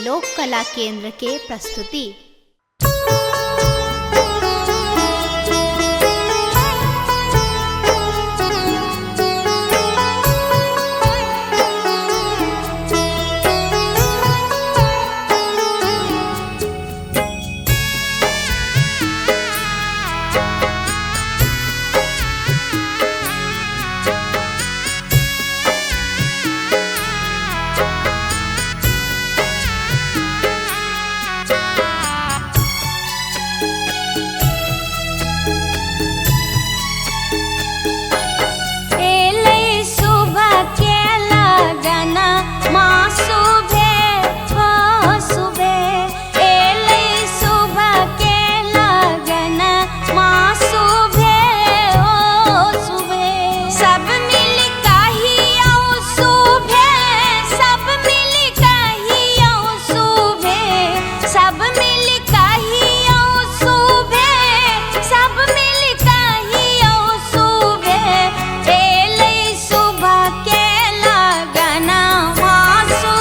लोक कला केंद्र के प्रस्तुति। सुबह के लगना मासू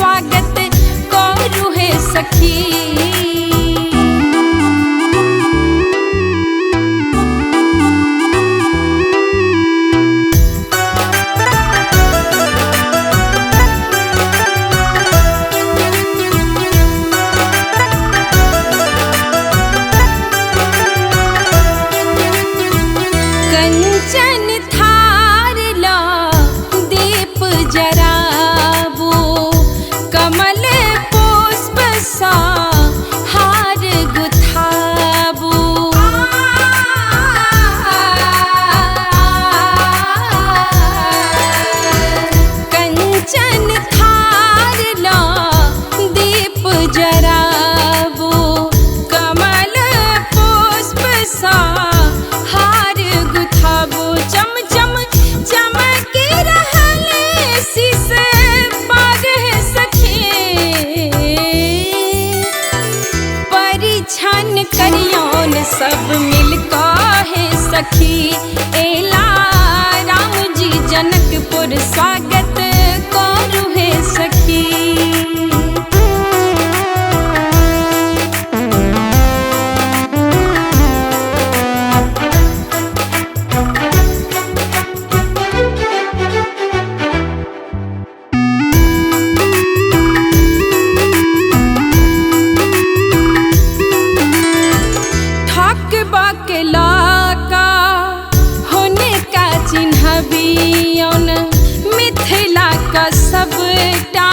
स्वागत करू है सखी। कंचन थार ला दीप जराबो, कमल पुष्प सा हार गुथाबो। कंचन थार ला दीप जराबो, कमल पुष्प सा हार गुथाबो। चम चम चमक रहले शीश पाग है सखी, परिछन करियौन सब मिलका है सखी। एला राम जी जनकपुर स्वागत करू है सखी। बकला होने का चिन्हबियौन, मिथिला का सबटा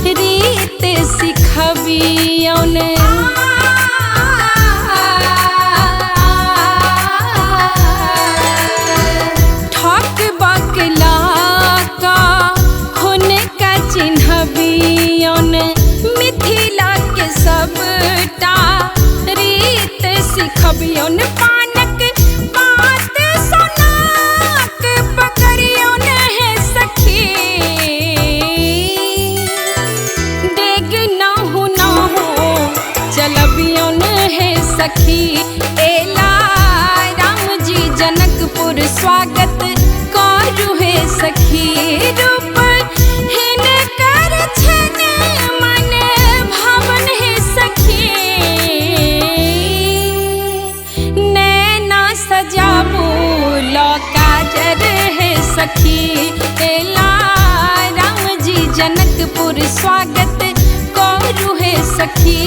रीत सिखबियौन। ठक बकला का होने का चिन्हबियौन, मिथिला के सबटा रीत सिखबियौन। पानक पात सोनाक पकड़ियौन है सखी, डेग नाहु चलबियौन है सखी। एला राम जी जनकपुर स्वागत करू है सखी। रूप हिनकर छन मन भावन है सखी, सजाबो काजर है सखी। एला राम जी जनकपुर स्वागत करू है सखी।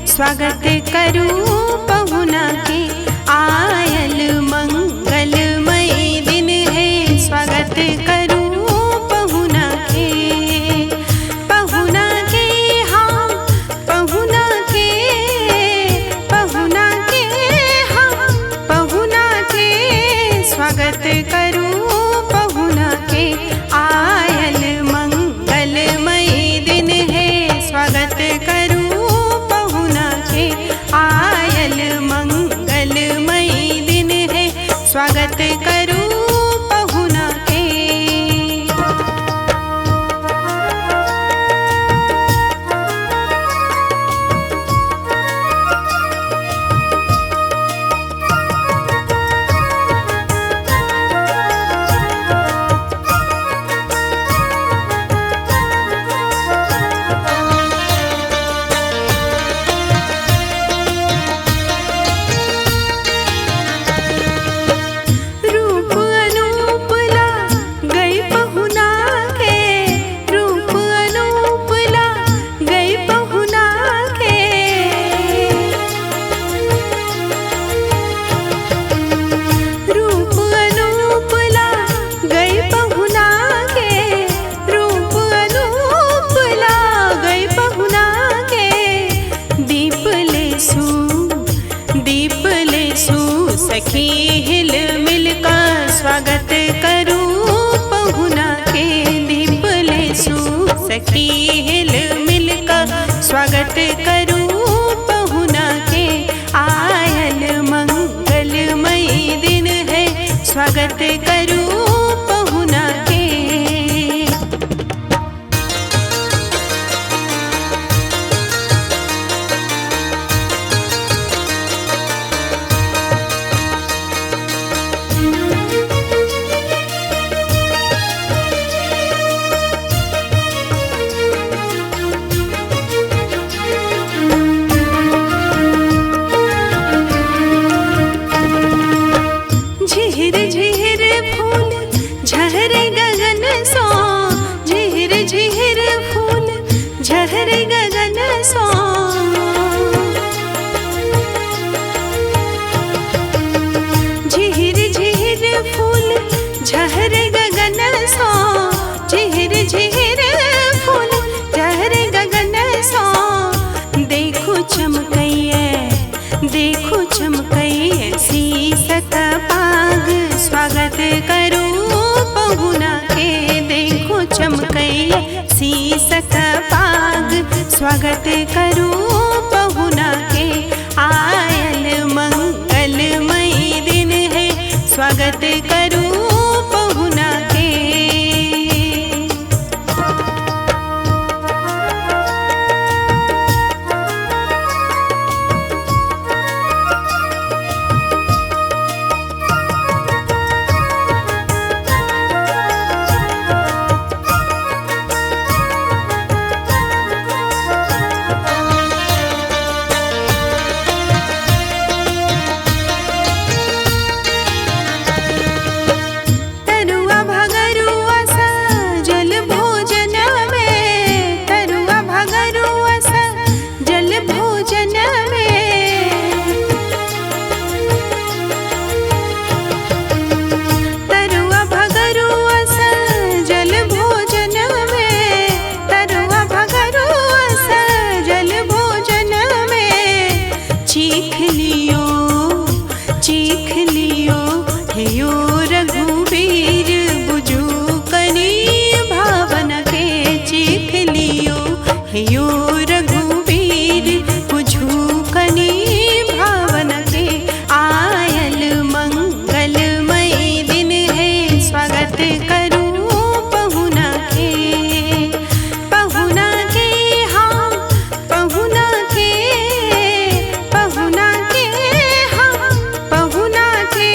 स्वागत करूं पहुना के, आयल मंगलमय दिन है। स्वागत करूं पहुना के, पहुना के हाँ पहुना के, पहुना के हाँ पहुना के। स्वागत करूं पहुना के, आयल मंगलमय दिन है। स्वागत करूं आयल मंगलमय दिन है। स्वागत करूं पहुना के। सखी हिल मिल का स्वागत करूं पहुना के। दीप ले सू सखी हिल मिल का करूं पहुना के। आयल मंगलमयी दिन है, स्वागत करूं पहुना के। झिहिर झिहिर फूल झहरे गगन सो, झिहिर झिहिर फूल झहरे गगन सो। झिहिर झिहिर फूल झहरे गगन सो, झिहिर झिहिर फूल झहरे गगन सो। देखो चमकैये, देखो चमकैये शीसक पाग, स्वागत करूं पहुना के। देखो चमकैये शीसक पाग, स्वागत करूं पहुना के। आयल मंगलमयी दिन है, स्वागत करूं पहुना के। तरुआ भगरुआ सजल भोजन में, तरुआ भगरुआ सजल भोजन में। तरुआ भगरुआ सजल भोजन में, तरुआ भगरुआ सजल भोजन में। चीख लियो, चीख लियो हे यो रघुवीर बुझू कनी भावना के। चीख लियो हे यो रघुवीर बुझू कनी भावना के। आयल मंगलमयी दिन है, स्वागत करूं पहुना के। पहुना के हाँ पहुना के, पहुना के हाँ पहुना के।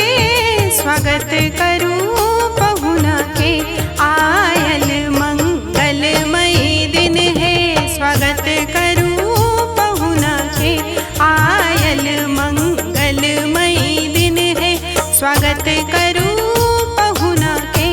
स्वागत करूं पहुना के। आयल मंगलमयी दिन है, स्वागत करूं पहुना के। आयल मंगलमयी दिन है, स्वागत करूं पहुना के।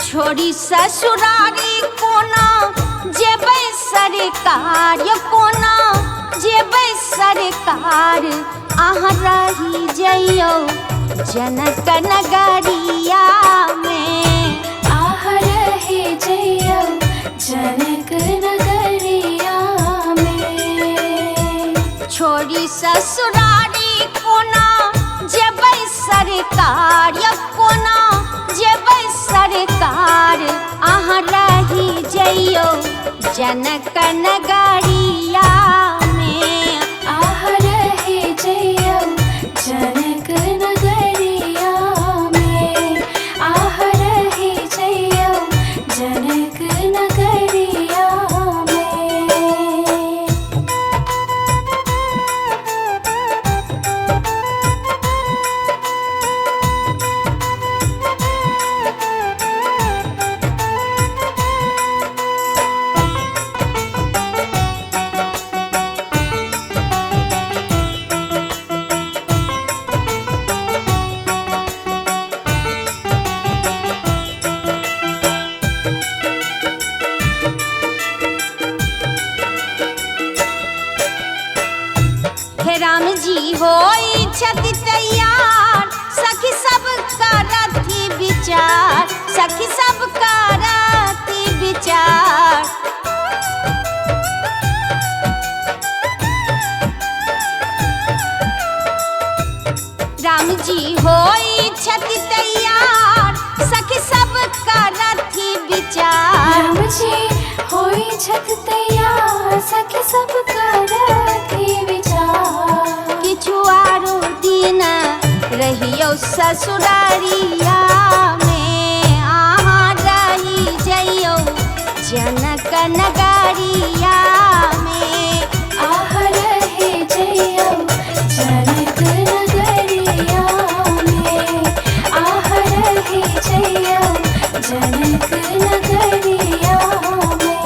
छोड़ी ससुरारी कोना जेबै सरकार, कोना जेबै सरकार। अहाँ रही जइयो जनक नगरिया में, आह रहे जइयो जनक नगरिया में। छोड़ी ससुरारी कोना जेबै सरकार, कोना जेबै सरकार। अहाँ रही जइयो जनक नगरिया में, आह रहे जइयो जनक नगरिया में। आह रहे जइयो जनक नगरिया में। हे राम जी होई छति तैयार सखी सब करती विचार सखी सब करती विचार राम जी होई छति तैयार सखी सब करती विचार राम जी होई छत तैयार सखी सब करती विचार किछु आरो दिन रहियो ससुरारिया में आहाँ रही जइयो जनक नगरिया में आह रहे जइयो जनक नगरिया में आह रहे जइयो जनक नगरिया में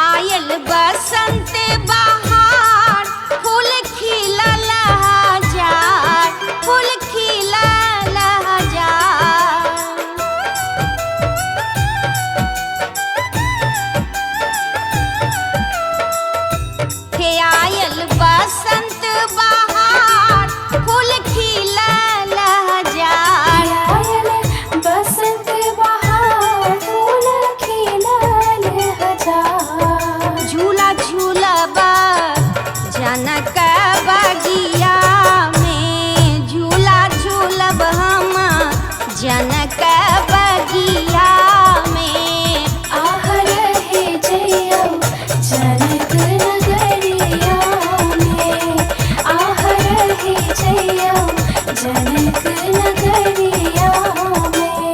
आयल बसंत बहार फूल खिलल हजार फूल खिलल हजार हे आयल बसंत बहार फूल खिलल हजार आयल बसंत बहार फूल खिलल हजार झूला झूलब जनक बगिया में झूला झूलब हम जनक बगिया में आह रहे जइयो जनक नगरिया में आह रहे जइयो जनक नगरिया में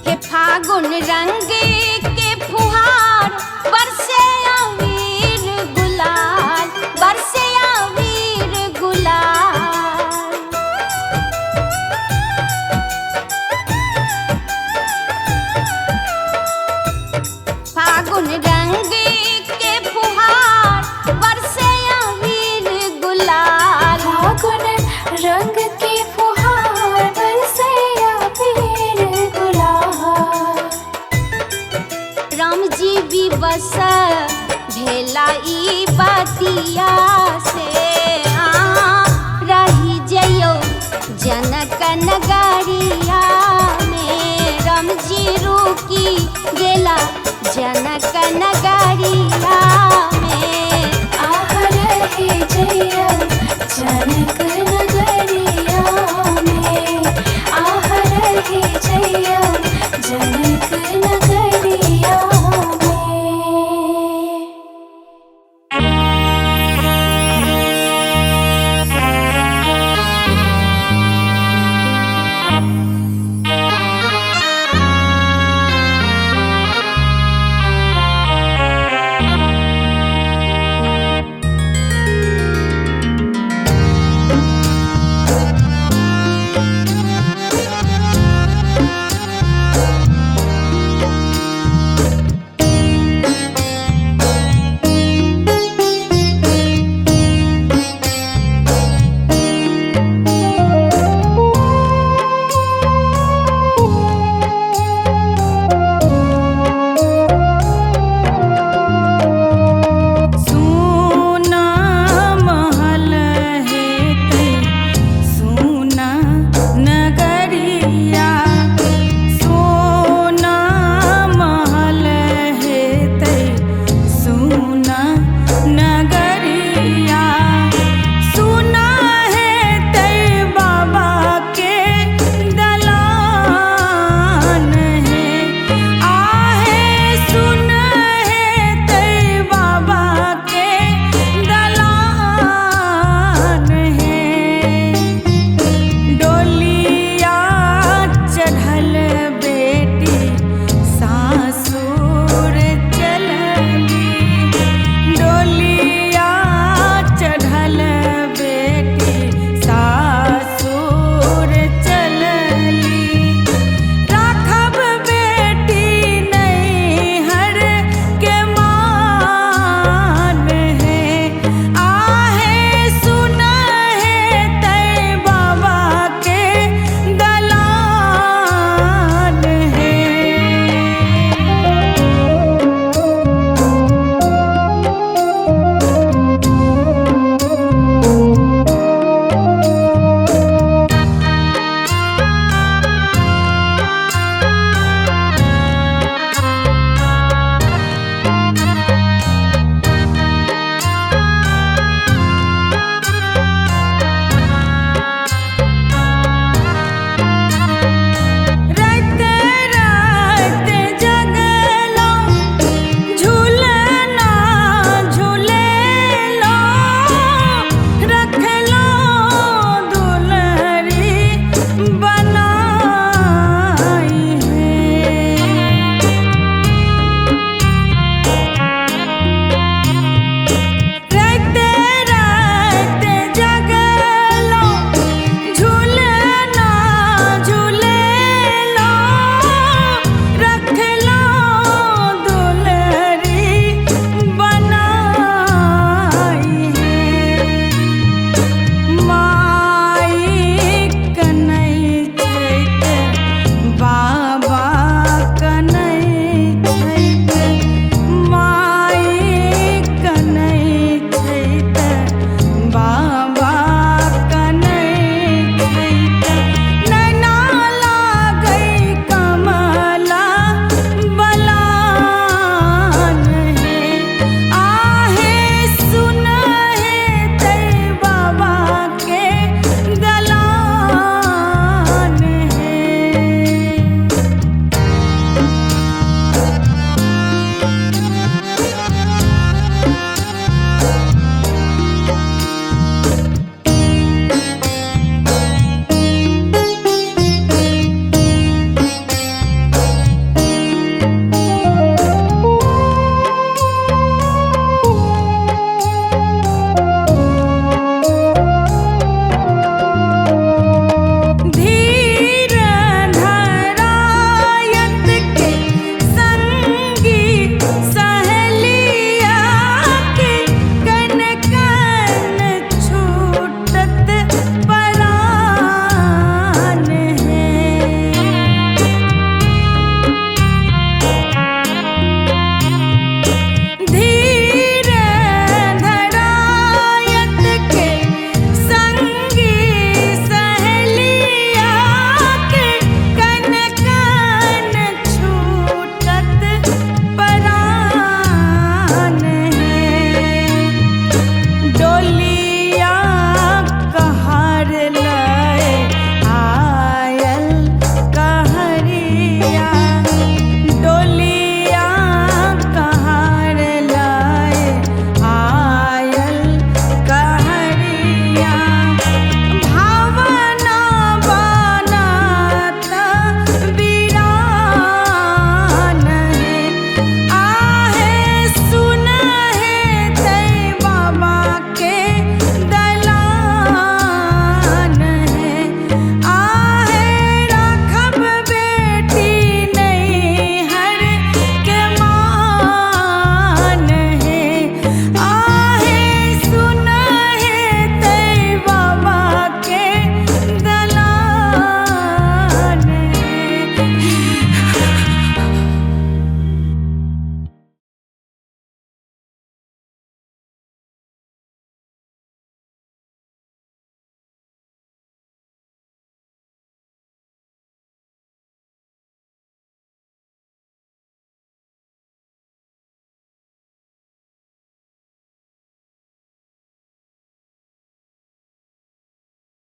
हे फागुन रंग के फुहार बरसे अबीर गुलाल बरसे अबीर गुलाल फागुन रंग के फुहार बरसे अबीर गुलाल फागुन रंग के फुहार बरसे अबीर गुलाल राम जी भी बस भेला ई बतिया से रही जइयो जनक नगरिया में राम जी रुकी गेला जनक नगरिया